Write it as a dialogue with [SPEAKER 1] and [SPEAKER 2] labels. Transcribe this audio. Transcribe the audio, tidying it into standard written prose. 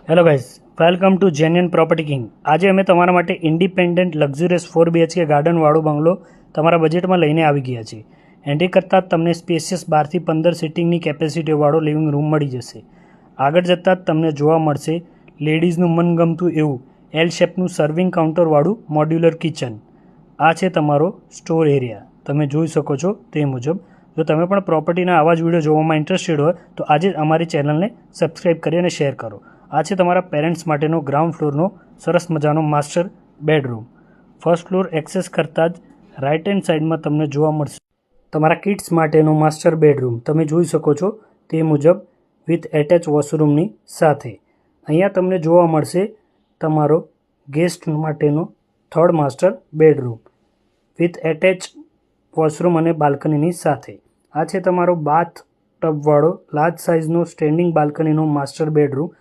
[SPEAKER 1] Hello guys, welcome to genuine property king. આજે અમે તમારા માટે ઇન્ડિપેન્ડન્ટ લક્ઝુરિયસ 4BHK ગાર્ડનવાળો બંગલો તમારા બજેટમાં લઈને આવી ગયા છીએ. એન્ટ્રી કરતાં જ તમને સ્પેશિયસ 12 થી 15 સિટિંગની કેપેસિટીવાળો લિવિંગ રૂમ મળી જશે. આગળ જતાં જ તમને જોવા મળશે લેડીઝનું મનગમતું એવું એલ શેપનું સર્વિંગ કાઉન્ટરવાળું મોડ્યુલર કિચન. આ છે તમારો સ્ટોર એરિયા. તમે જોઈ શકો છો તે મુજબ. જો તમે પણ પ્રોપર્ટીના આવા જ વિડીયો જોવામાં ઇન્ટરેસ્ટેડ હોય તો આજે જ અમારી ચેનલને સબસ્ક્રાઈબ કરી અને શેર કરો. આ છે તમારા પેરેન્ટ્સ માટેનો ગ્રાઉન્ડ ફ્લોરનો સરસ મજાનો master bedroom. First floor access કરતાં જ રાઇટ હેન્ડ સાઇડમાં તમને જોવા મળશે તમારા કિડ્સ માટેનો માસ્ટર બેડરૂમ. તમે જોઈ શકો છો તે મુજબ વિથ એટેચ વોશરૂમની સાથે. અહીંયા તમને જોવા મળશે તમારો ગેસ્ટ માટેનો third master bedroom with attach washroom અને બાલ્કનીની સાથે. આ છે તમારો બાથ ટબવાળો લાર્જ સાઇઝનો સ્ટેન્ડિંગ બાલ્કનીનો માસ્ટર બેડરૂમ.